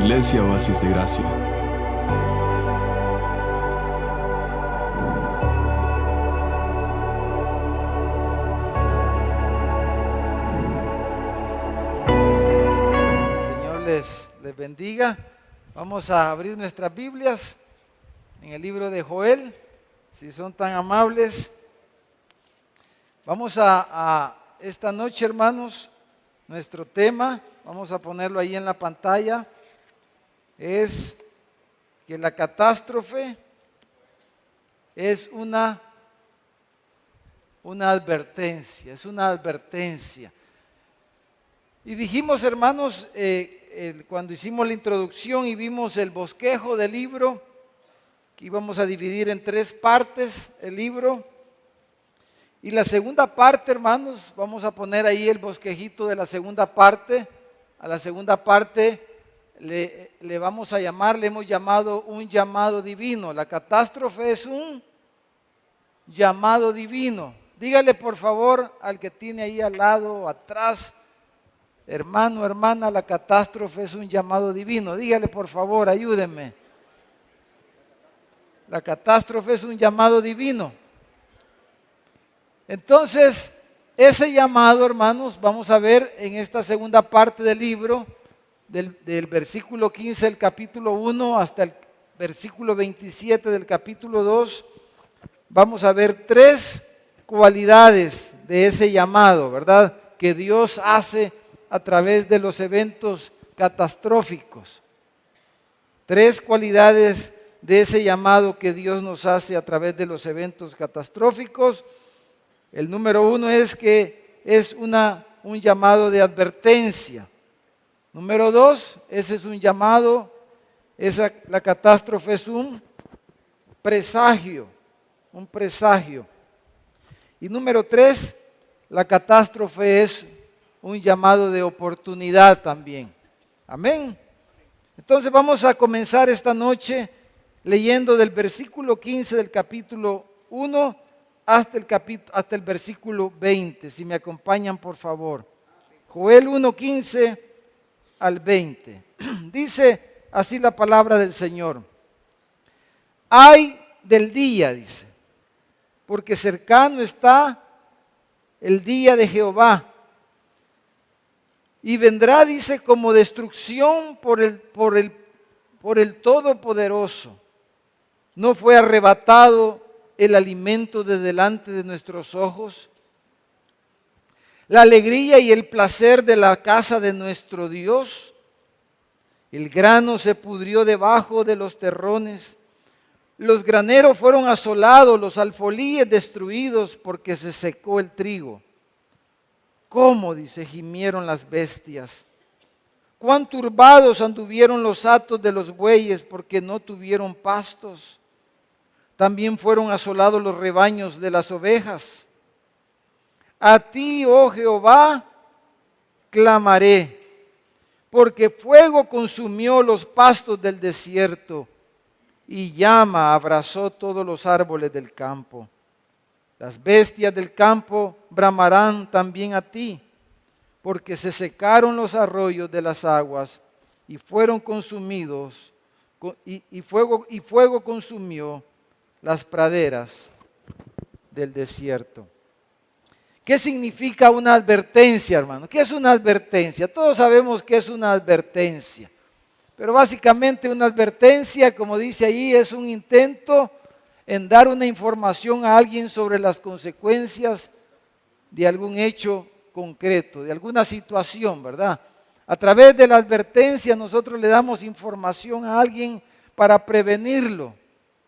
Iglesia Oasis de Gracia. Señor les bendiga. Vamos a abrir nuestras Biblias en el libro de Joel, si son tan amables. Vamos a esta noche, hermanos, nuestro tema, vamos a ponerlo ahí en la pantalla, es que la catástrofe es una advertencia, es una advertencia. Y dijimos, hermanos, cuando hicimos la introducción y vimos el bosquejo del libro, que íbamos a dividir en 3 partes el libro. Y la segunda parte, hermanos, vamos a poner ahí el bosquejito de la segunda parte. A la segunda parte le vamos a llamar, le hemos llamado un llamado divino. La catástrofe es un llamado divino. Dígale por favor al que tiene ahí al lado, atrás, hermano, hermana, la catástrofe es un llamado divino. Dígale por favor, ayúdenme. La catástrofe es un llamado divino. Entonces, ese llamado, hermanos, vamos a ver en esta segunda parte del libro, del versículo 15 del capítulo 1 hasta el versículo 27 del capítulo 2, vamos a ver 3 cualidades de ese llamado, ¿verdad? Que Dios hace a través de los eventos catastróficos. 3 cualidades de ese llamado que Dios nos hace a través de los eventos catastróficos. El número 1 es que es un llamado de advertencia. Número 2, ese es un llamado, la catástrofe es un presagio. Y número 3, la catástrofe es un llamado de oportunidad también. Amén. Entonces vamos a comenzar esta noche leyendo del versículo 15 del capítulo 1 hasta el versículo 20. Si me acompañan, por favor. Joel 1, 15 al 20. Dice así la palabra del Señor. Ay del día, dice, porque cercano está el día de Jehová. Y vendrá, dice, como destrucción por el Todopoderoso. No fue arrebatado el alimento de delante de nuestros ojos. La alegría y el placer de la casa de nuestro Dios. El grano se pudrió debajo de los terrones. Los graneros fueron asolados, los alfolíes destruidos porque se secó el trigo. ¿Cómo, dice, gimieron las bestias? Cuán turbados anduvieron los hatos de los bueyes porque no tuvieron pastos. También fueron asolados los rebaños de las ovejas. A ti, oh Jehová, clamaré, porque fuego consumió los pastos del desierto y llama abrazó todos los árboles del campo. Las bestias del campo bramarán también a ti, porque se secaron los arroyos de las aguas y fueron consumidos, y fuego consumió las praderas del desierto. ¿Qué significa una advertencia, hermano? ¿Qué es una advertencia? Todos sabemos qué es una advertencia. Pero básicamente una advertencia, como dice ahí, es un intento en dar una información a alguien sobre las consecuencias de algún hecho concreto, de alguna situación, ¿verdad? A través de la advertencia nosotros le damos información a alguien para prevenirlo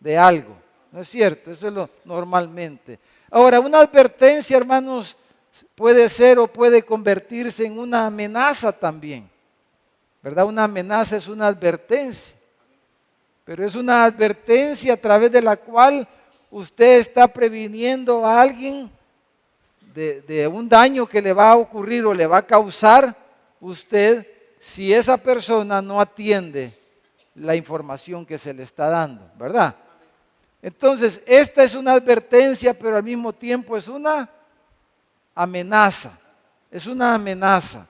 de algo. ¿No es cierto? Eso es lo normalmente. Ahora, una advertencia, hermanos, puede ser o puede convertirse en una amenaza también. ¿Verdad? Una amenaza es una advertencia. Pero es una advertencia a través de la cual usted está previniendo a alguien de un daño que le va a ocurrir o le va a causar usted si esa persona no atiende la información que se le está dando, ¿verdad? Entonces, esta es una advertencia, pero al mismo tiempo es una amenaza. Es una amenaza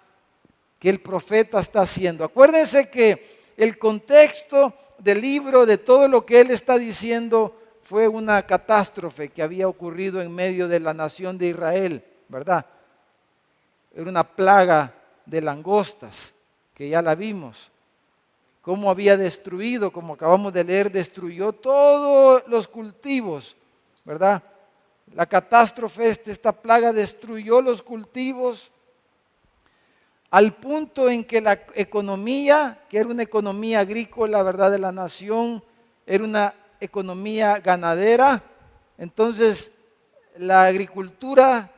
que el profeta está haciendo. Acuérdense que el contexto del libro, de todo lo que él está diciendo, fue una catástrofe que había ocurrido en medio de la nación de Israel, ¿verdad? Era una plaga de langostas, que ya la vimos. Cómo había destruido, como acabamos de leer, destruyó todos los cultivos, ¿verdad? La catástrofe, esta plaga destruyó los cultivos al punto en que la economía, que era una economía agrícola, ¿verdad?, de la nación, era una economía ganadera. Entonces la agricultura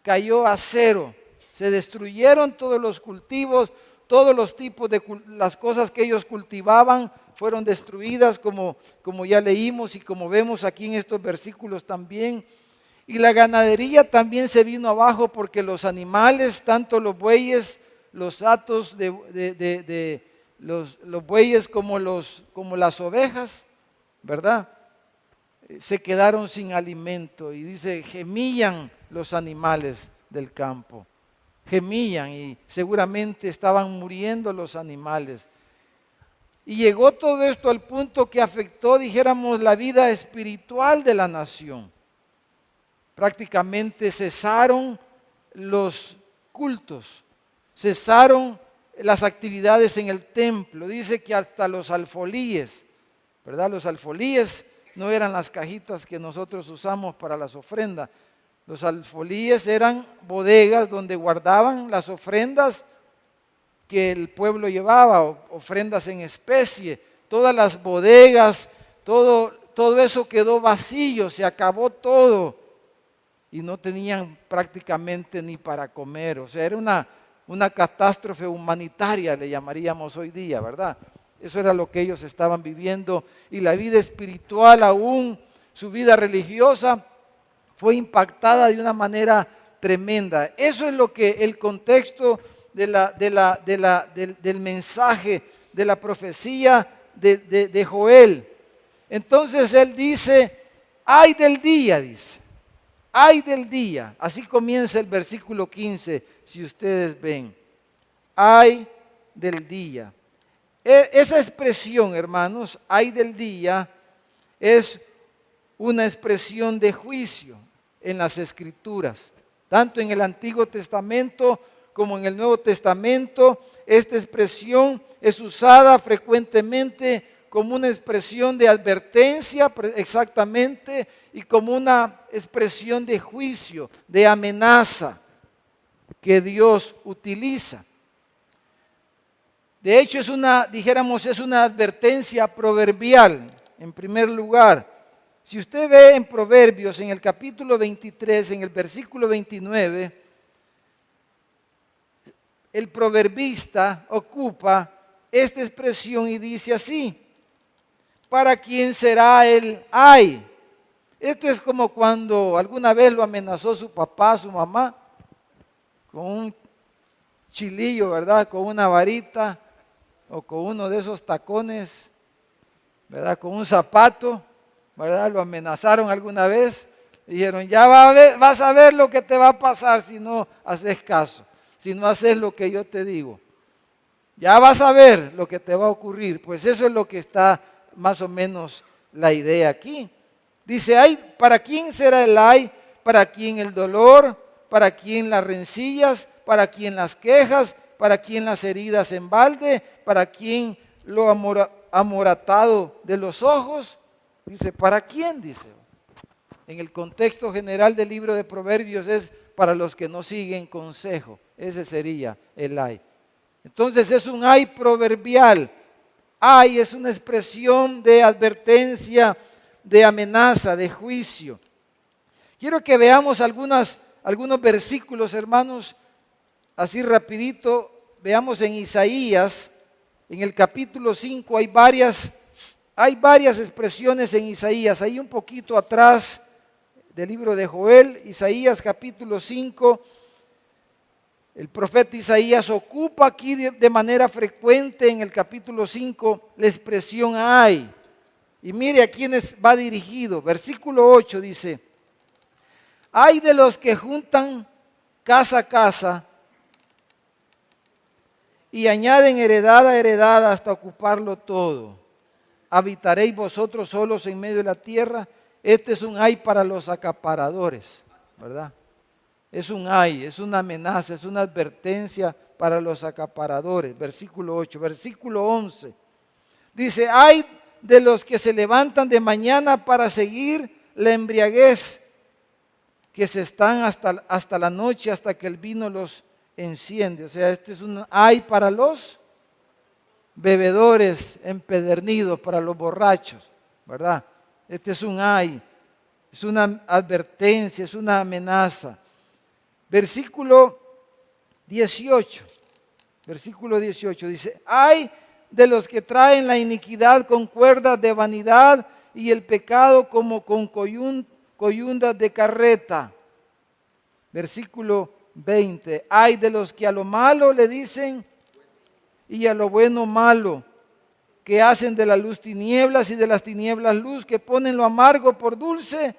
cayó a cero. Se destruyeron todos los cultivos, todos los tipos de las cosas que ellos cultivaban fueron destruidas, como ya leímos y como vemos aquí en estos versículos también. Y la ganadería también se vino abajo porque los animales, tanto los bueyes, los hatos los bueyes como las ovejas, ¿verdad? Se quedaron sin alimento. Y dice, gemían los animales del campo. Gemían y seguramente estaban muriendo los animales. Y llegó todo esto al punto que afectó, dijéramos, la vida espiritual de la nación. Prácticamente cesaron los cultos, cesaron las actividades en el templo. Dice que hasta los alfolíes, ¿verdad? Los alfolíes no eran las cajitas que nosotros usamos para las ofrendas. Los alfolíes eran bodegas donde guardaban las ofrendas que el pueblo llevaba, ofrendas en especie. Todas las bodegas, todo eso quedó vacío, se acabó todo. Y no tenían prácticamente ni para comer. O sea, era una catástrofe humanitaria, le llamaríamos hoy día, ¿verdad? Eso era lo que ellos estaban viviendo. Y la vida espiritual aún, su vida religiosa, fue impactada de una manera tremenda. Eso es lo que el contexto del mensaje, de la profecía de Joel. Entonces él dice, ay del día, dice. Ay del día. Así comienza el versículo 15, si ustedes ven. Ay del día. Esa expresión, hermanos, ay del día, es una expresión de juicio en las Escrituras. Tanto en el Antiguo Testamento como en el Nuevo Testamento, esta expresión es usada frecuentemente como una expresión de advertencia, exactamente, y como una expresión de juicio, de amenaza que Dios utiliza. De hecho, es una advertencia proverbial, en primer lugar. Si usted ve en Proverbios, en el capítulo 23, en el versículo 29, el proverbista ocupa esta expresión y dice así, ¿para quién será el ay? Esto es como cuando alguna vez lo amenazó su papá, su mamá, con un chilillo, ¿verdad? Con una varita o con uno de esos tacones, ¿verdad? Con un zapato, ¿verdad? Lo amenazaron alguna vez. Dijeron, ya vas a ver lo que te va a pasar si no haces caso, si no haces lo que yo te digo. Ya vas a ver lo que te va a ocurrir. Pues eso es lo que está más o menos la idea aquí. Dice, ay, ¿para quién será el ay? ¿Para quién el dolor? ¿Para quién las rencillas? ¿Para quién las quejas? ¿Para quién las heridas en balde? ¿Para quién lo amoratado de los ojos? Dice, ¿para quién? Dice. En el contexto general del libro de Proverbios es para los que no siguen consejo. Ese sería el ay. Entonces es un ay proverbial. Ay es una expresión de advertencia, de amenaza, de juicio. Quiero que veamos algunos versículos, hermanos, así rapidito. Veamos en Isaías, en el capítulo 5, hay varias expresiones en Isaías. Ahí un poquito atrás del libro de Joel, Isaías capítulo 5, el profeta Isaías ocupa aquí de manera frecuente en el capítulo 5 la expresión ay. Y mire a quiénes va dirigido. Versículo 8 dice, ay de los que juntan casa a casa y añaden heredad a heredad hasta ocuparlo todo. ¿Habitaréis vosotros solos en medio de la tierra? Este es un ay para los acaparadores, ¿verdad? Es un ay, es una amenaza, es una advertencia para los acaparadores. Versículo 8, versículo 11. Dice, ay de los que se levantan de mañana para seguir la embriaguez, que se están hasta la noche, hasta que el vino los enciende. O sea, este es un ay para los bebedores empedernidos, para los borrachos, ¿verdad? Este es un ay, es una advertencia, es una amenaza. Versículo 18, versículo 18 dice, ay de los que traen la iniquidad con cuerdas de vanidad y el pecado como con coyundas de carreta. Versículo 20, ay de los que a lo malo le dicen y a lo bueno malo, que hacen de la luz tinieblas y de las tinieblas luz, que ponen lo amargo por dulce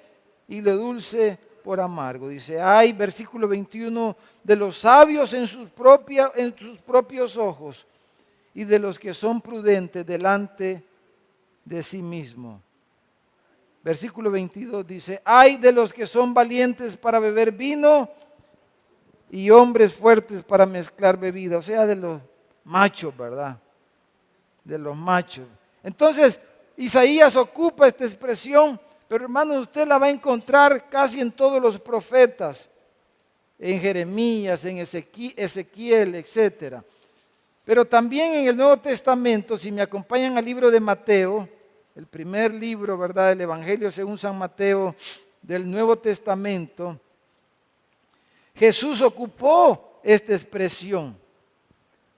y lo dulce por amargo. Dice, ay, versículo 21, de los sabios en sus propios ojos y de los que son prudentes delante de sí mismo. Versículo 22 dice, ay de los que son valientes para beber vino y hombres fuertes para mezclar bebida, o sea, de los machos, ¿verdad? De los machos. Entonces, Isaías ocupa esta expresión, pero hermanos, usted la va a encontrar casi en todos los profetas, en Jeremías, en Ezequiel, etc. Pero también en el Nuevo Testamento, si me acompañan al libro de Mateo, el primer libro, ¿verdad?, del Evangelio según San Mateo del Nuevo Testamento, Jesús ocupó esta expresión.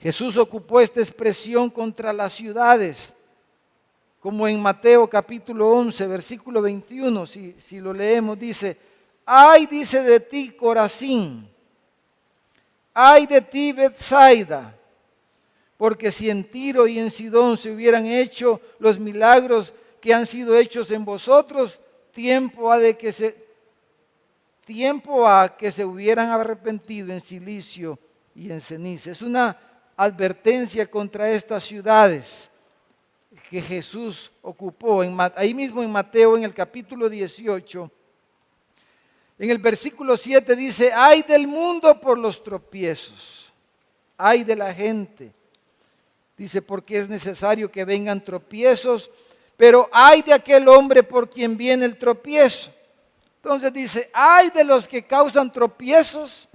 Jesús ocupó esta expresión contra las ciudades, como en Mateo capítulo 11, versículo 21, si lo leemos, dice, ay, dice de ti Corazín, ay de ti Betsaida, porque si en Tiro y en Sidón se hubieran hecho los milagros que han sido hechos en vosotros, tiempo a que se hubieran arrepentido en silicio y en ceniza. Es una advertencia contra estas ciudades que Jesús ocupó. Ahí mismo en Mateo, en el capítulo 18, en el versículo 7 dice, ay del mundo por los tropiezos, ay de la gente. Dice, porque es necesario que vengan tropiezos, pero ay de aquel hombre por quien viene el tropiezo. Entonces dice, ay de los que causan tropiezos,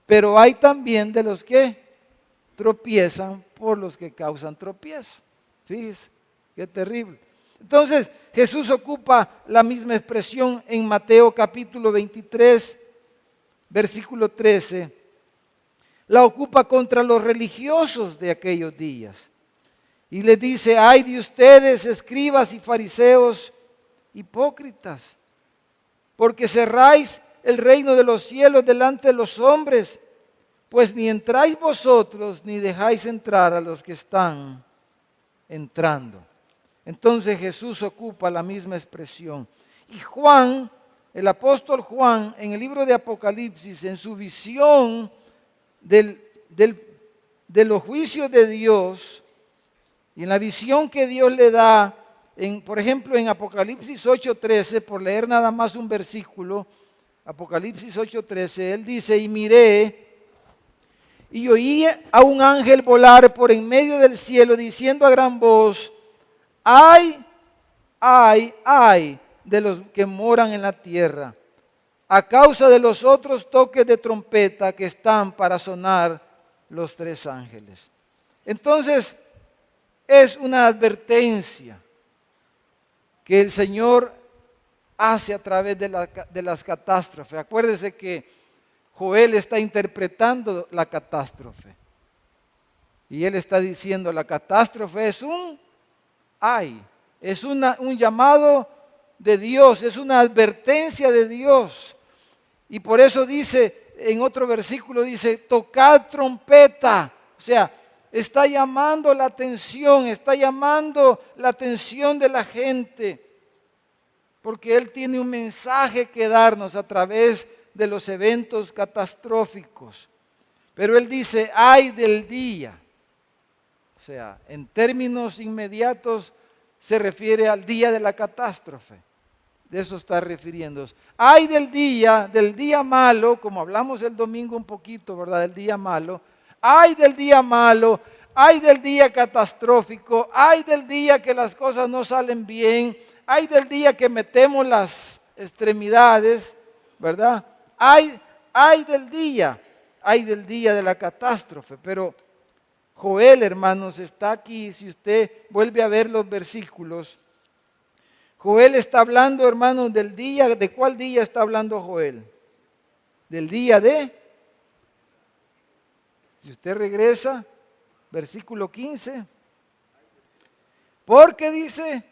pero hay también de los que tropiezan por los que causan tropiezo. Fíjese, qué terrible. Entonces Jesús ocupa la misma expresión en Mateo capítulo 23, versículo 13. La ocupa contra los religiosos de aquellos días. Y les dice, ay de ustedes, escribas y fariseos hipócritas, porque cerráis el reino de los cielos delante de los hombres, pues ni entráis vosotros, ni dejáis entrar a los que están entrando. Entonces Jesús ocupa la misma expresión. Y Juan, el apóstol Juan, en el libro de Apocalipsis, en su visión de los juicios de Dios, y en la visión que Dios le da, por ejemplo en Apocalipsis 8:13, por leer nada más un versículo, Apocalipsis 8:13, él dice, y miré, y oí a un ángel volar por en medio del cielo, diciendo a gran voz, ay, ay, ay de los que moran en la tierra, a causa de los otros toques de trompeta que están para sonar los tres ángeles. Entonces, es una advertencia que el Señor hace a través de las catástrofes. Acuérdese que Joel está interpretando la catástrofe. Y él está diciendo, la catástrofe es un ay, es un llamado de Dios, es una advertencia de Dios. Y por eso dice, en otro versículo dice, tocad trompeta. O sea, está llamando la atención de la gente. Porque Él tiene un mensaje que darnos a través de los eventos catastróficos. Pero Él dice, ay del día. O sea, en términos inmediatos se refiere al día de la catástrofe. De eso está refiriéndose. Ay del día malo, como hablamos el domingo un poquito, ¿verdad? Del día malo. Ay del día malo, ay del día catastrófico, ay del día que las cosas no salen bien, ay del día que metemos las extremidades, ¿verdad? Ay del día de la catástrofe. Pero Joel, hermanos, está aquí. Si usted vuelve a ver los versículos, Joel está hablando, hermanos, del día. ¿De cuál día está hablando Joel? Del día de... Si usted regresa, versículo 15. Porque dice,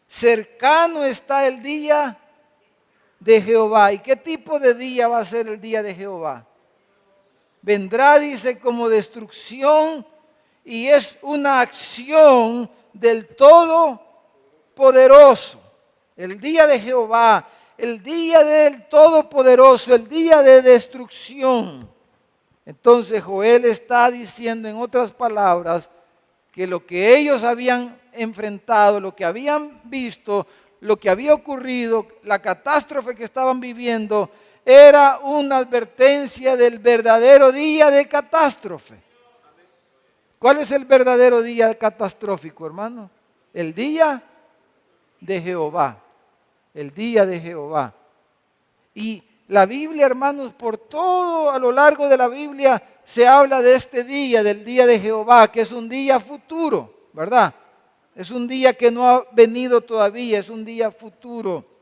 cercano está el día de Jehová. ¿Y qué tipo de día va a ser el día de Jehová? Vendrá, dice, como destrucción, y es una acción del Todopoderoso. El día de Jehová, el día del Todopoderoso, el día de destrucción. Entonces Joel está diciendo, en otras palabras, que lo que ellos habían enfrentado, lo que habían visto, lo que había ocurrido, la catástrofe que estaban viviendo, era una advertencia del verdadero día de catástrofe. ¿Cuál es el verdadero día catastrófico, hermano? El día de Jehová. El día de Jehová. Y la Biblia, hermanos, por todo a lo largo de la Biblia se habla de este día, del día de Jehová, que es un día futuro, ¿verdad? Es un día que no ha venido todavía, es un día futuro.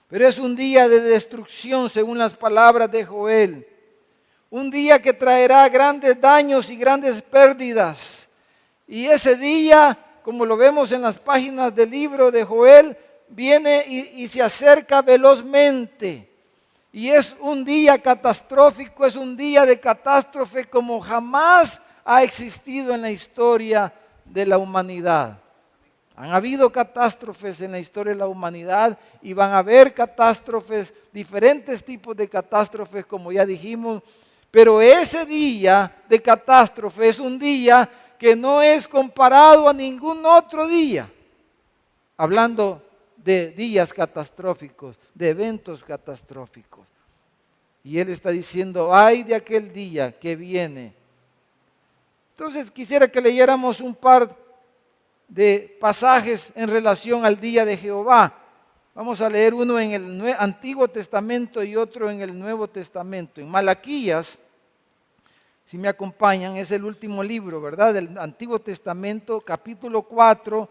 Pero es un día de destrucción, según las palabras de Joel. Un día que traerá grandes daños y grandes pérdidas. Y ese día, como lo vemos en las páginas del libro de Joel, viene y se acerca velozmente. Y es un día catastrófico, es un día de catástrofe como jamás ha existido en la historia de la humanidad. Han habido catástrofes en la historia de la humanidad y van a haber catástrofes, diferentes tipos de catástrofes, como ya dijimos. Pero ese día de catástrofe es un día que no es comparado a ningún otro día. Hablando de días catastróficos, de eventos catastróficos. Y él está diciendo, ay de aquel día que viene. Entonces quisiera que leyéramos un par de pasajes en relación al día de Jehová. Vamos a leer uno en el Antiguo Testamento y otro en el Nuevo Testamento. En Malaquías, si me acompañan, es el último libro, ¿verdad? Del Antiguo Testamento, capítulo 4,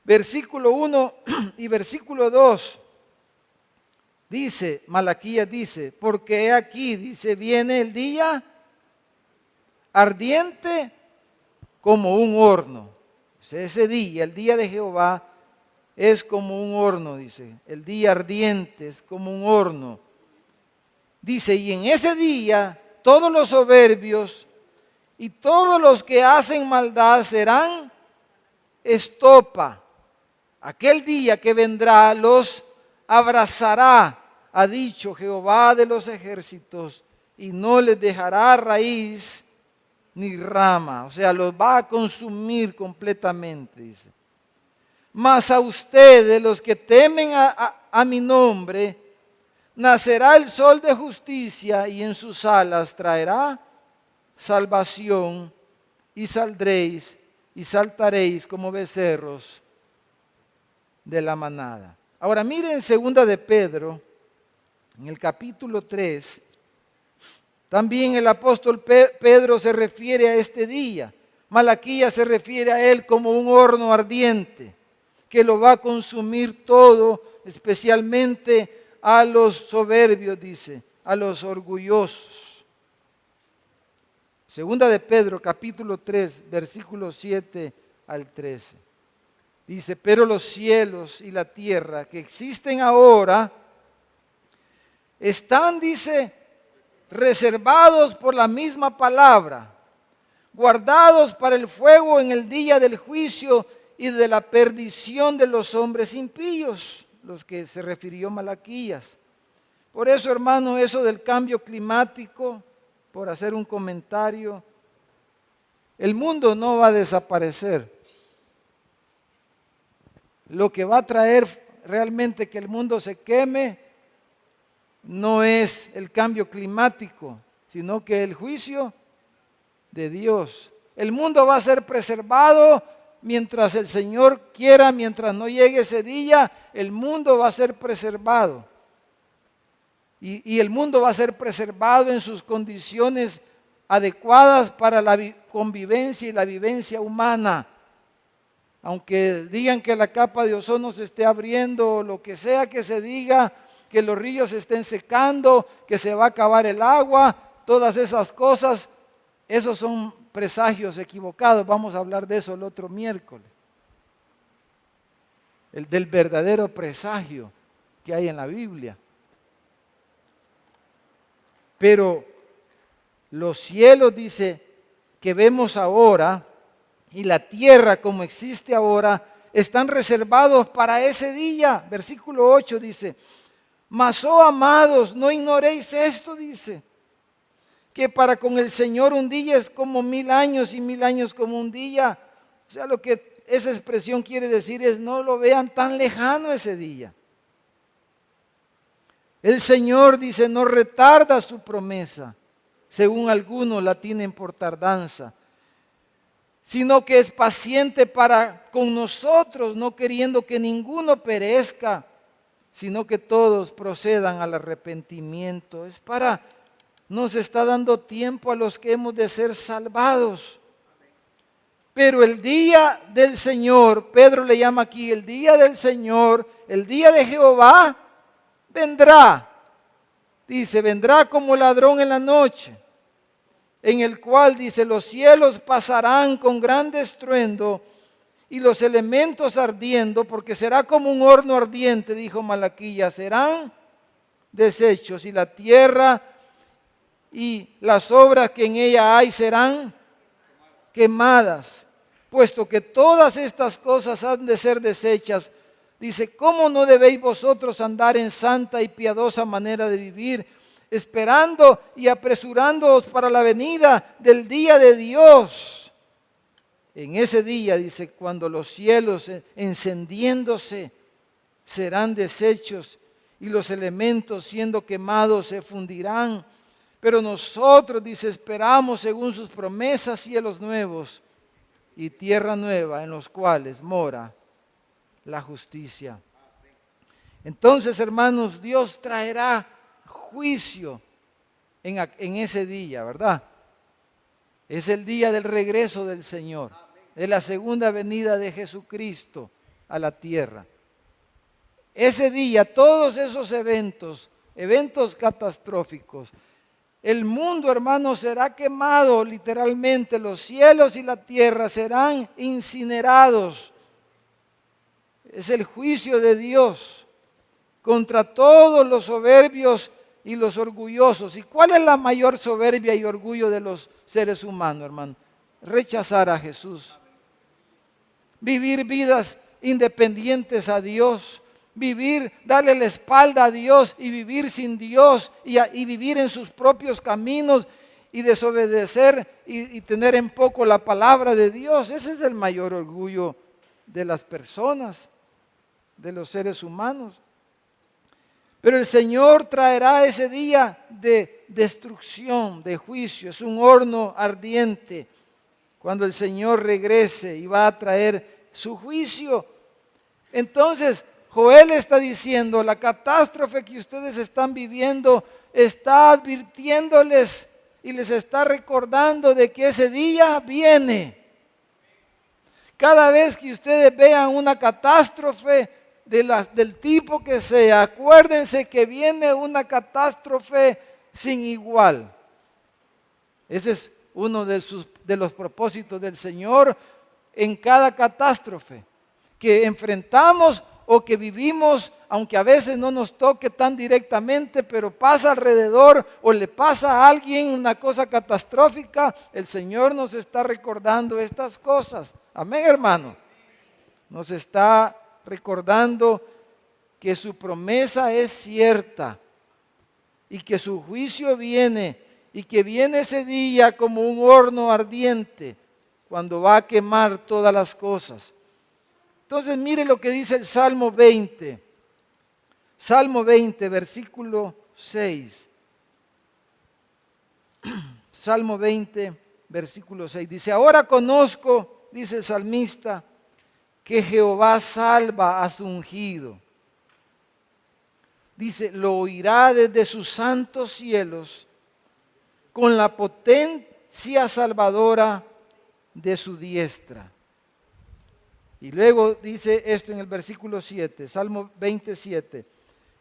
versículo 1 y versículo 2. Dice, Malaquías dice, porque he aquí, dice, viene el día ardiente como un horno. O sea, ese día, el día de Jehová, es como un horno, dice. El día ardiente es como un horno. Dice, y en ese día todos los soberbios y todos los que hacen maldad serán estopa. Aquel día que vendrá los abrazará, ha dicho Jehová de los ejércitos, y no les dejará raíz ni rama. O sea, los va a consumir completamente, dice. Mas a ustedes, los que temen a mi nombre, nacerá el sol de justicia y en sus alas traerá salvación y saldréis y saltaréis como becerros de la manada. Ahora miren 2 de Pedro, en el capítulo 3, también el apóstol Pedro se refiere a este día. Malaquías se refiere a él como un horno ardiente que lo va a consumir todo, especialmente a los soberbios, dice, a los orgullosos. 2 de Pedro, capítulo 3, versículos 7 al 13. Dice, pero los cielos y la tierra que existen ahora están, dice, reservados por la misma palabra, guardados para el fuego en el día del juicio y de la perdición de los hombres impíos, los que se refirió Malaquías. Por eso, hermano, eso del cambio climático, por hacer un comentario, El mundo no va a desaparecer. Lo que va a traer realmente que el mundo se queme no es el cambio climático, sino que el juicio de Dios. El mundo va a ser preservado mientras el Señor quiera, mientras no llegue ese día, el mundo va a ser preservado. Y el mundo va a ser preservado en sus condiciones adecuadas para la convivencia y la vivencia humana. Aunque digan que la capa de ozono se esté abriendo, o lo que sea que se diga, que los ríos se estén secando, que se va a acabar el agua, todas esas cosas, esos son presagios equivocados. Vamos a hablar de eso el otro miércoles. El del verdadero presagio que hay en la Biblia. Pero los cielos, dice, que vemos ahora, y la tierra como existe ahora, están reservados para ese día. Versículo 8 dice, mas, oh amados, no ignoréis esto, dice, que para con el Señor un día es como 1000 años y 1000 años como un día. O sea, lo que esa expresión quiere decir es, no lo vean tan lejano ese día. El Señor, dice, no retarda su promesa, según algunos la tienen por tardanza, sino que es paciente para con nosotros, no queriendo que ninguno perezca, sino que todos procedan al arrepentimiento. Nos está dando tiempo a los que hemos de ser salvados. Pero el día del Señor, Pedro le llama aquí el día del Señor, el día de Jehová, vendrá. Dice, vendrá como ladrón en la noche, en el cual, dice, los cielos pasarán con gran estruendo y los elementos ardiendo, porque será como un horno ardiente, dijo Malaquías, serán deshechos, y la tierra y las obras que en ella hay serán quemadas, puesto que todas estas cosas han de ser deshechas. Dice, ¿cómo no debéis vosotros andar en santa y piadosa manera de vivir, esperando y apresurándoos para la venida del día de Dios? En ese día, dice, cuando los cielos encendiéndose serán deshechos y los elementos siendo quemados se fundirán. Pero nosotros, dice, esperamos según sus promesas cielos nuevos y tierra nueva en los cuales mora la justicia. Entonces, hermanos, Dios traerá juicio en ese día, ¿verdad? Es el día del regreso del Señor, de la segunda venida de Jesucristo a la tierra. Ese día, todos esos eventos catastróficos, el mundo, hermanos, será quemado literalmente, los cielos y la tierra serán incinerados. Es el juicio de Dios contra todos los soberbios y los orgullosos. ¿Y cuál es la mayor soberbia y orgullo de los seres humanos, hermano? Rechazar a Jesús. Vivir vidas independientes a Dios. Darle la espalda a Dios y vivir sin Dios y vivir en sus propios caminos y desobedecer y tener en poco la palabra de Dios. Ese es el mayor orgullo de las personas, de los seres humanos. Pero el Señor traerá ese día de destrucción, de juicio. Es un horno ardiente cuando el Señor regrese y va a traer su juicio. Entonces, Joel está diciendo, la catástrofe que ustedes están viviendo está advirtiéndoles y les está recordando de que ese día viene. Cada vez que ustedes vean una catástrofe del tipo que sea, acuérdense que viene una catástrofe sin igual. Ese es uno de los propósitos del Señor en cada catástrofe que enfrentamos o que vivimos, aunque a veces no nos toque tan directamente, pero pasa alrededor o le pasa a alguien una cosa catastrófica, el Señor nos está recordando estas cosas. Amén, hermano. Nos está recordando que su promesa es cierta y que su juicio viene y que viene ese día como un horno ardiente cuando va a quemar todas las cosas. Entonces mire lo que dice el Salmo 20. Salmo 20, versículo 6. Salmo 20, versículo 6. Dice, ahora conozco, dice el salmista, que Jehová salva a su ungido. Dice, lo oirá desde sus santos cielos con la potencia salvadora de su diestra. Y luego dice esto en el versículo 7, Salmo 27.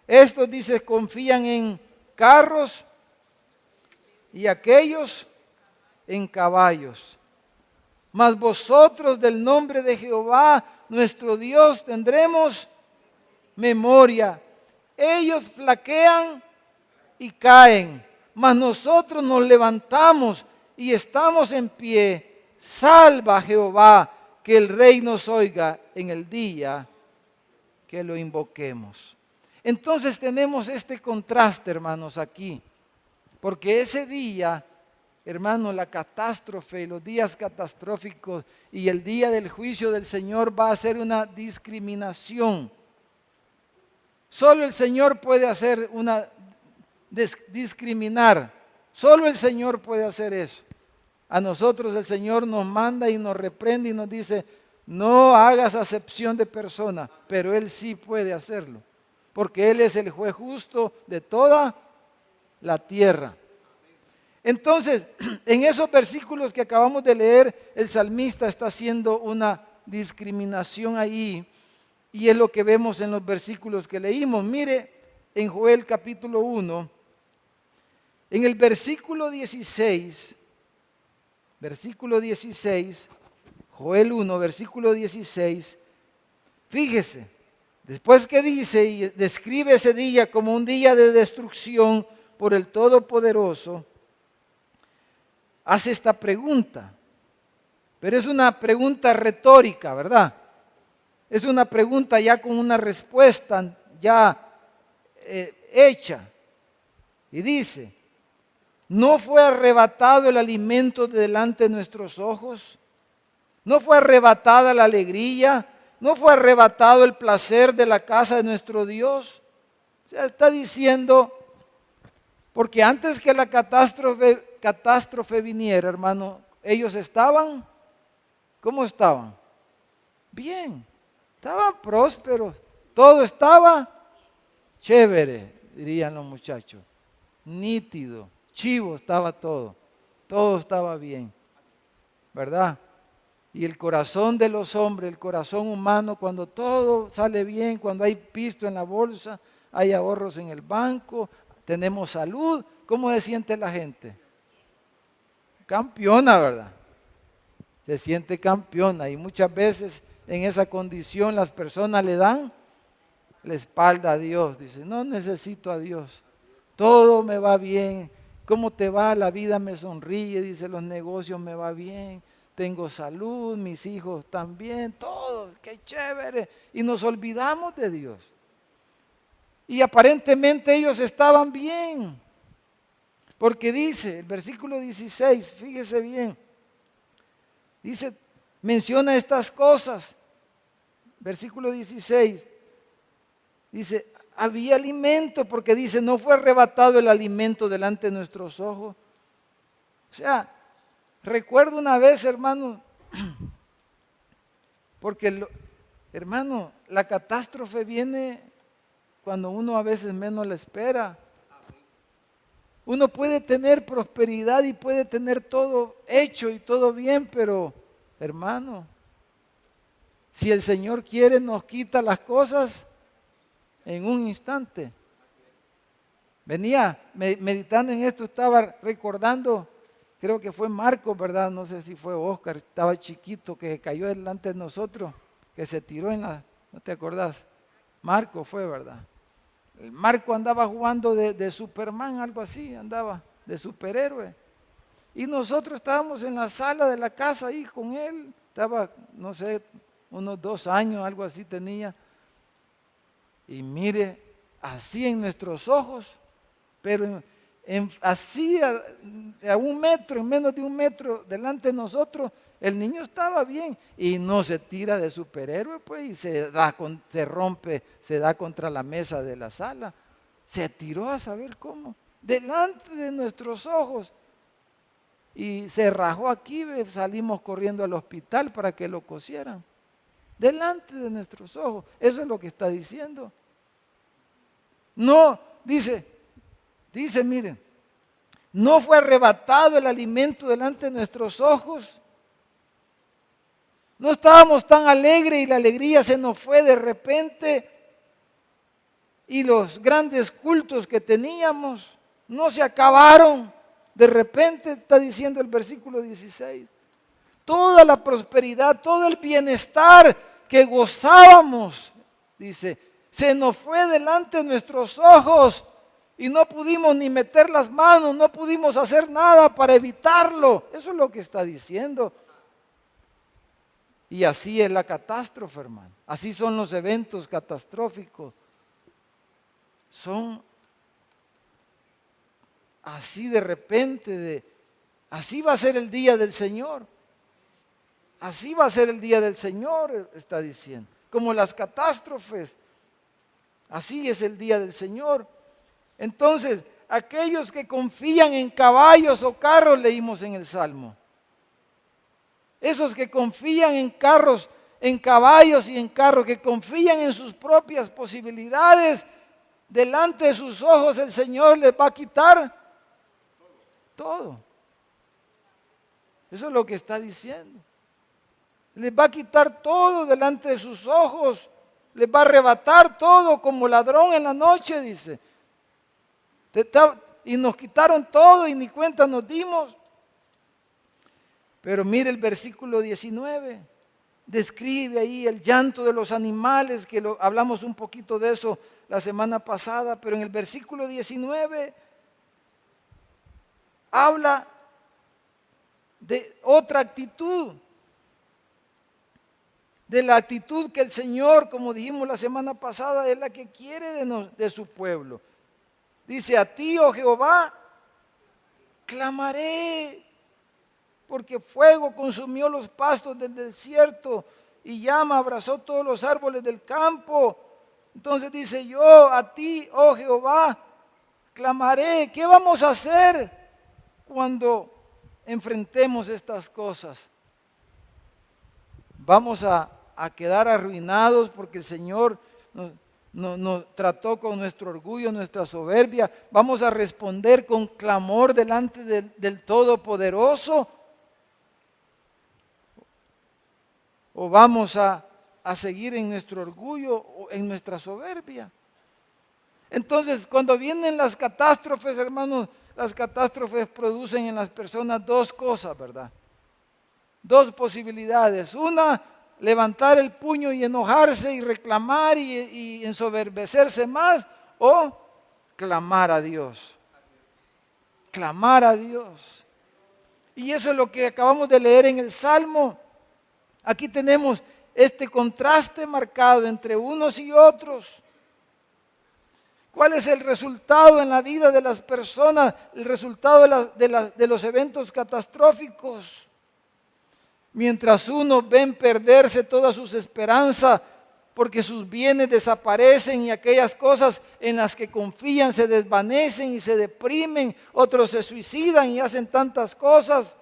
Estos, dice, confían en carros y aquellos en caballos. Mas vosotros del nombre de Jehová, nuestro Dios, tendremos memoria. Ellos flaquean y caen, mas nosotros nos levantamos y estamos en pie. Salva Jehová, que el Rey nos oiga en el día que lo invoquemos. Entonces tenemos este contraste, hermanos, aquí. Porque ese día, hermanos, la catástrofe, los días catastróficos y el día del juicio del Señor va a ser una discriminación. Solo el Señor puede hacer discriminar. Solo el Señor puede hacer eso. A nosotros el Señor nos manda y nos reprende y nos dice, no hagas acepción de persona, pero Él sí puede hacerlo. Porque Él es el juez justo de toda la tierra. Entonces, en esos versículos que acabamos de leer, el salmista está haciendo una discriminación ahí. Y es lo que vemos en los versículos que leímos. Mire, en Joel capítulo 1, en el versículo 16, Joel 1, versículo 16, fíjese, después que dice y describe ese día como un día de destrucción por el Todopoderoso, hace esta pregunta, pero es una pregunta retórica, ¿verdad? Es una pregunta ya con una respuesta ya hecha. Y dice, ¿no fue arrebatado el alimento de delante de nuestros ojos? ¿No fue arrebatada la alegría? ¿No fue arrebatado el placer de la casa de nuestro Dios? O sea, está diciendo, porque antes que la catástrofe viniera, hermano, ellos estaban, ¿cómo estaban? Bien. Estaban prósperos, todo estaba chévere, dirían los muchachos, nítido, chivo estaba todo estaba bien, ¿verdad? Y el corazón de los hombres, el corazón humano, cuando todo sale bien, cuando hay pisto en la bolsa, hay ahorros en el banco, tenemos salud, ¿cómo se siente la gente? Campeona, ¿verdad? Se siente campeona y muchas veces en esa condición las personas le dan la espalda a Dios. Dice, no necesito a Dios. Todo me va bien. ¿Cómo te va? La vida me sonríe. Dice, los negocios me va bien. Tengo salud, mis hijos también. Todo, qué chévere. Y nos olvidamos de Dios. Y aparentemente ellos estaban bien. Porque dice, el versículo 16, fíjese bien. Dice, menciona estas cosas. Versículo 16. Dice, había alimento, porque dice, no fue arrebatado el alimento delante de nuestros ojos. O sea, recuerdo una vez, hermano, porque, hermano, la catástrofe viene cuando uno a veces menos la espera. Uno puede tener prosperidad y puede tener todo hecho y todo bien, pero hermano, si el Señor quiere nos quita las cosas en un instante. Venía meditando en esto, estaba recordando, creo que fue Marcos, ¿verdad? No sé si fue Oscar, estaba chiquito que se cayó delante de nosotros, que se tiró ¿no te acordás? Marcos fue, ¿verdad? El Marco andaba jugando de Superman, algo así, andaba de superhéroe. Y nosotros estábamos en la sala de la casa ahí con él. Estaba, no sé, unos 2 años, algo así tenía. Y mire, así en nuestros ojos, pero así a 1 metro, en menos de 1 metro delante de nosotros, el niño estaba bien y no se tira de superhéroe, pues, y se rompe, se da contra la mesa de la sala. Se tiró a saber cómo, delante de nuestros ojos. Y se rajó aquí, salimos corriendo al hospital para que lo cosieran. Delante de nuestros ojos. Eso es lo que está diciendo. No, dice, miren, no fue arrebatado el alimento delante de nuestros ojos. No estábamos tan alegres y la alegría se nos fue de repente. Y los grandes cultos que teníamos no se acabaron. De repente está diciendo el versículo 16. Toda la prosperidad, todo el bienestar que gozábamos, dice, se nos fue delante de nuestros ojos y no pudimos ni meter las manos, no pudimos hacer nada para evitarlo. Eso es lo que está diciendo. Y así es la catástrofe, hermano. Así son los eventos catastróficos. Son así de repente, así va a ser el día del Señor. Así va a ser el día del Señor, está diciendo. Como las catástrofes. Así es el día del Señor. Entonces, aquellos que confían en caballos o carros, leímos en el Salmo. Esos que confían en carros, en caballos y en carros, que confían en sus propias posibilidades, delante de sus ojos el Señor les va a quitar todo. Eso es lo que está diciendo. Les va a quitar todo delante de sus ojos. Les va a arrebatar todo como ladrón en la noche, dice. Y nos quitaron todo y ni cuenta nos dimos. Pero mire el versículo 19. Describe ahí el llanto de los animales, que hablamos un poquito de eso la semana pasada, pero en el versículo 19 habla de otra actitud, de la actitud que el Señor, como dijimos la semana pasada, es la que quiere de su pueblo. Dice, a ti, oh Jehová, clamaré, porque fuego consumió los pastos del desierto y llama abrazó todos los árboles del campo. Entonces dice, yo a ti, oh Jehová, clamaré. ¿Qué vamos a hacer cuando enfrentemos estas cosas? Vamos a quedar arruinados porque el Señor nos trató con nuestro orgullo, nuestra soberbia. Vamos a responder con clamor delante del Todopoderoso. O vamos a seguir en nuestro orgullo o en nuestra soberbia. Entonces, cuando vienen las catástrofes, hermanos, las catástrofes producen en las personas 2 cosas, ¿verdad? 2 posibilidades. Una, levantar el puño y enojarse y reclamar y ensoberbecerse más, o clamar a Dios. Clamar a Dios. Y eso es lo que acabamos de leer en el Salmo. Aquí tenemos este contraste marcado entre unos y otros. ¿Cuál es el resultado en la vida de las personas? El resultado de los eventos catastróficos. Mientras unos ven perderse todas sus esperanzas porque sus bienes desaparecen y aquellas cosas en las que confían se desvanecen y se deprimen, otros se suicidan y hacen tantas cosas.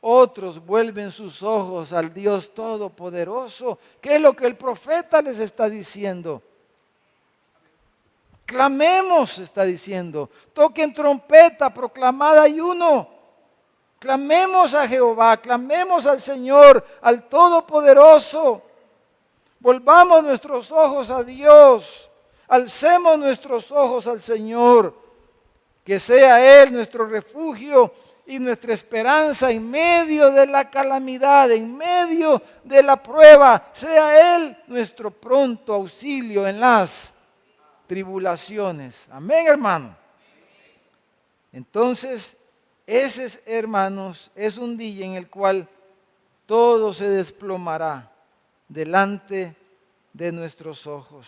Otros vuelven sus ojos al Dios Todopoderoso. ¿Qué es lo que el profeta les está diciendo? Clamemos, está diciendo. Toquen trompeta, proclamad ayuno. Clamemos a Jehová, clamemos al Señor, al Todopoderoso. Volvamos nuestros ojos a Dios. Alcemos nuestros ojos al Señor. Que sea Él nuestro refugio y nuestra esperanza en medio de la calamidad, en medio de la prueba. Sea Él nuestro pronto auxilio en las tribulaciones. Amén, hermano. Entonces, ese, hermanos, es un día en el cual todo se desplomará delante de nuestros ojos.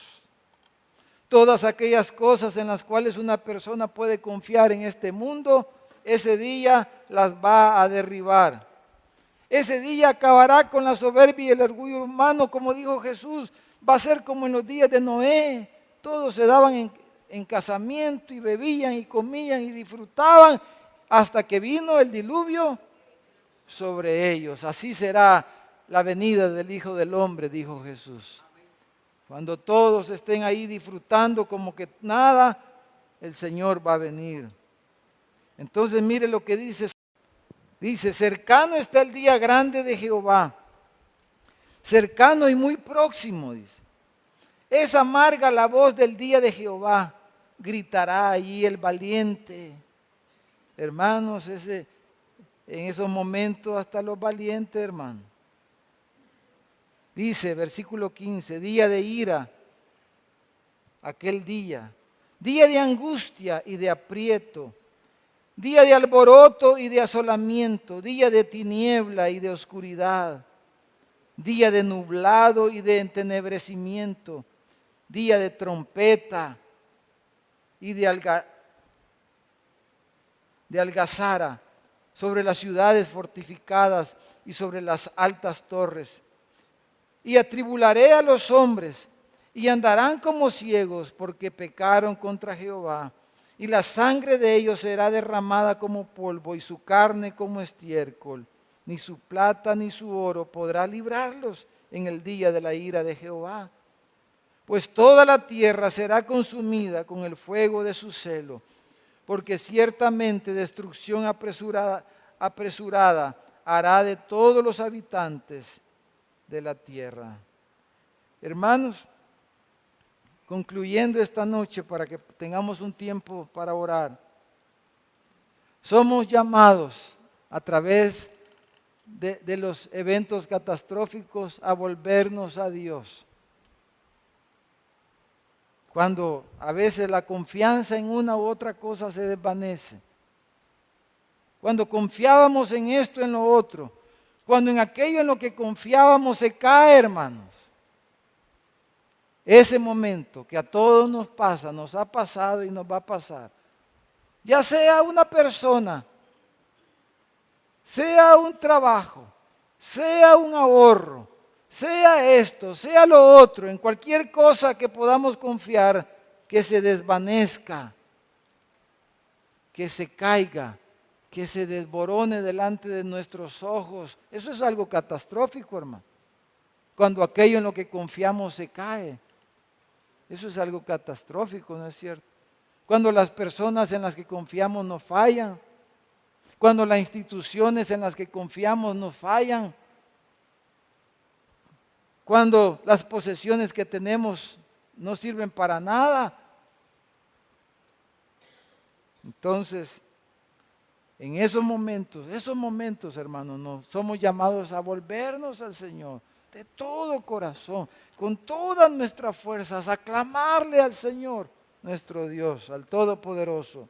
Todas aquellas cosas en las cuales una persona puede confiar en este mundo, ese día las va a derribar. Ese día acabará con la soberbia y el orgullo humano, como dijo Jesús. Va a ser como en los días de Noé. Todos se daban en casamiento y bebían y comían y disfrutaban hasta que vino el diluvio sobre ellos. Así será la venida del Hijo del Hombre, dijo Jesús. Cuando todos estén ahí disfrutando como que nada, el Señor va a venir. Entonces mire lo que dice. Dice, cercano está el día grande de Jehová. Cercano y muy próximo, dice. Es amarga la voz del día de Jehová. Gritará allí el valiente. Hermanos, en esos momentos hasta los valientes, hermanos. Dice, versículo 15, día de ira, aquel día de angustia y de aprieto, día de alboroto y de asolamiento, día de tiniebla y de oscuridad, día de nublado y de entenebrecimiento, día de trompeta y de algazara sobre las ciudades fortificadas y sobre las altas torres. Y atribularé a los hombres, y andarán como ciegos, porque pecaron contra Jehová. Y la sangre de ellos será derramada como polvo, y su carne como estiércol. Ni su plata ni su oro podrá librarlos en el día de la ira de Jehová. Pues toda la tierra será consumida con el fuego de su celo, porque ciertamente destrucción apresurada hará de todos los habitantes de la tierra. Hermanos, concluyendo esta noche para que tengamos un tiempo para orar, somos llamados a través de los eventos catastróficos a volvernos a Dios. Cuando a veces la confianza en una u otra cosa se desvanece. Cuando confiábamos en esto, en lo otro. Cuando en aquello en lo que confiábamos se cae, hermanos. Ese momento que a todos nos pasa, nos ha pasado y nos va a pasar. Ya sea una persona, sea un trabajo, sea un ahorro, sea esto, sea lo otro, en cualquier cosa que podamos confiar, que se desvanezca, que se caiga, que se desborone delante de nuestros ojos. Eso es algo catastrófico, hermano. Cuando aquello en lo que confiamos se cae. Eso es algo catastrófico, ¿no es cierto? Cuando las personas en las que confiamos nos fallan. Cuando las instituciones en las que confiamos nos fallan. Cuando las posesiones que tenemos no sirven para nada. Entonces, en esos momentos, hermanos, nos somos llamados a volvernos al Señor de todo corazón, con todas nuestras fuerzas, a clamarle al Señor, nuestro Dios, al Todopoderoso.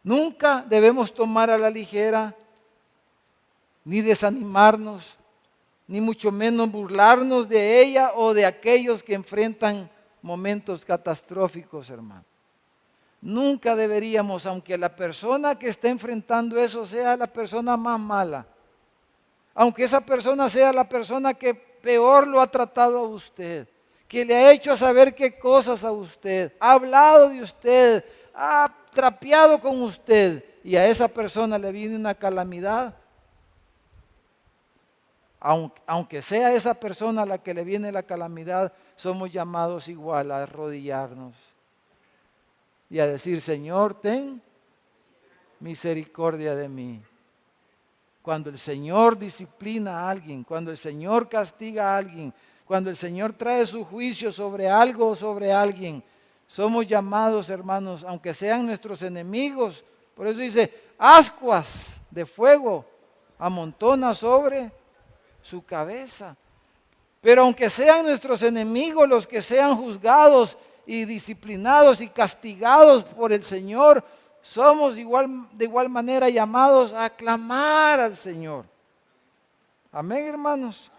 Nunca debemos tomar a la ligera, ni desanimarnos, ni mucho menos burlarnos de ella o de aquellos que enfrentan momentos catastróficos, hermano. Nunca deberíamos, aunque la persona que está enfrentando eso sea la persona más mala, aunque esa persona sea la persona que peor lo ha tratado a usted, que le ha hecho saber qué cosas a usted, ha hablado de usted, ha trapeado con usted y a esa persona le viene una calamidad, aunque sea esa persona a la que le viene la calamidad, somos llamados igual a arrodillarnos y a decir, Señor, ten misericordia de mí. Cuando el Señor disciplina a alguien, cuando el Señor castiga a alguien, cuando el Señor trae su juicio sobre algo o sobre alguien, somos llamados, hermanos, aunque sean nuestros enemigos. Por eso dice, ascuas de fuego amontona sobre su cabeza. Pero aunque sean nuestros enemigos los que sean juzgados y disciplinados y castigados por el Señor, somos de igual manera llamados a clamar al Señor. Amén, hermanos.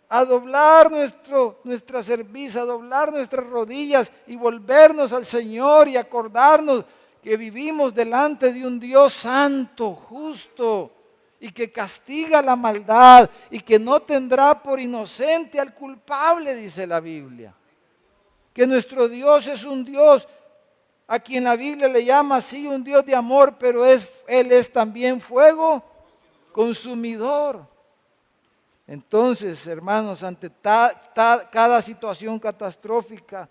a doblar nuestra cerviz, a doblar nuestras rodillas y volvernos al Señor y acordarnos que vivimos delante de un Dios santo, justo, y que castiga la maldad y que no tendrá por inocente al culpable, dice la Biblia. Que nuestro Dios es un Dios a quien la Biblia le llama así un Dios de amor, pero Él es también fuego consumidor. Entonces, hermanos, ante cada situación catastrófica,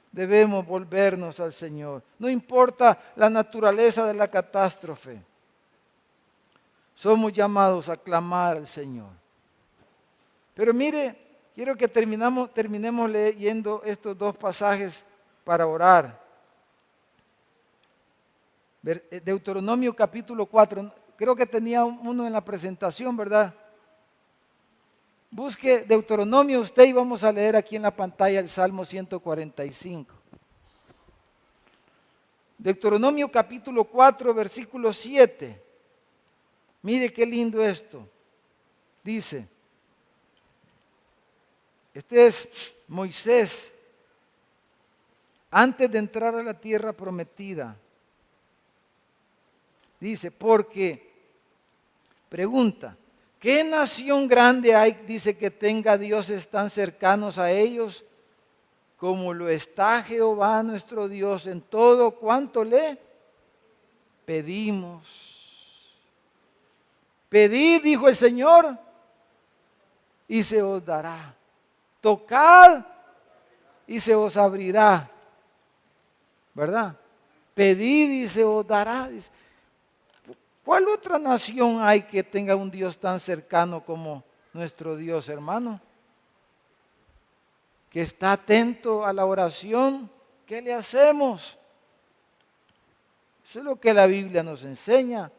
debemos volvernos al Señor. No importa la naturaleza de la catástrofe, somos llamados a clamar al Señor. Pero mire, quiero que terminemos leyendo estos dos pasajes para orar. Deuteronomio capítulo 4, creo que tenía uno en la presentación, ¿verdad? Busque Deuteronomio usted y vamos a leer aquí en la pantalla el Salmo 145. Deuteronomio capítulo 4, versículo 7. Mire qué lindo esto. Dice, este es Moisés, antes de entrar a la tierra prometida. Dice, porque, pregunta, ¿qué nación grande hay, dice, que tenga dioses tan cercanos a ellos como lo está Jehová nuestro Dios en todo cuanto le pedimos? Pedid, dijo el Señor, y se os dará. Tocad y se os abrirá. ¿Verdad? Pedid y se os dará. Dice. ¿Cuál otra nación hay que tenga un Dios tan cercano como nuestro Dios, hermano? Que está atento a la oración. ¿Qué le hacemos? Eso es lo que la Biblia nos enseña.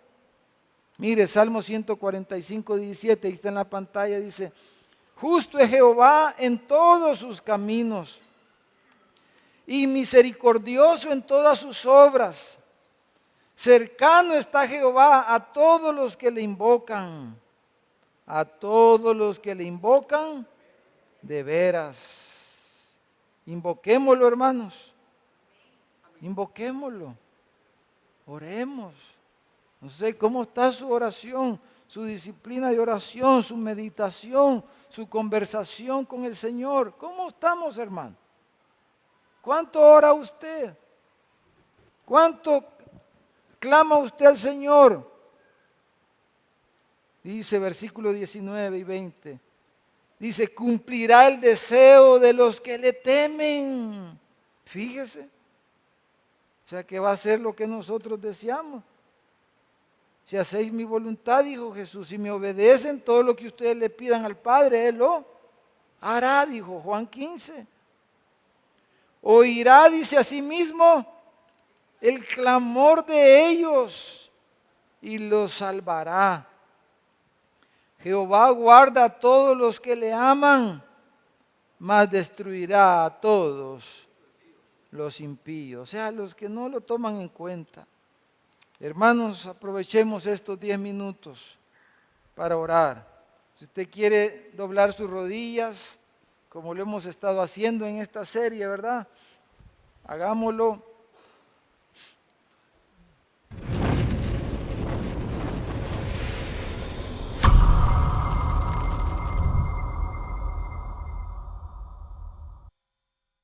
Mire, Salmo 145, 17, ahí está en la pantalla, dice, justo es Jehová en todos sus caminos y misericordioso en todas sus obras. Cercano está Jehová a todos los que le invocan, a todos los que le invocan de veras. Invoquémoslo, hermanos, invoquémoslo, oremos. No sé cómo está su oración, su disciplina de oración, su meditación, su conversación con el Señor. ¿Cómo estamos, hermano? ¿Cuánto ora usted? ¿Cuánto clama usted al Señor? Dice versículo 19 y 20. Dice, cumplirá el deseo de los que le temen. Fíjese. O sea, que va a hacer lo que nosotros deseamos. Si hacéis mi voluntad, dijo Jesús, si me obedecen todo lo que ustedes le pidan al Padre, Él lo hará, dijo Juan 15. Oirá, dice a sí mismo, el clamor de ellos y los salvará. Jehová guarda a todos los que le aman, mas destruirá a todos los impíos, o sea, los que no lo toman en cuenta. Hermanos, aprovechemos estos 10 minutos para orar. Si usted quiere doblar sus rodillas, como lo hemos estado haciendo en esta serie, ¿verdad? Hagámoslo.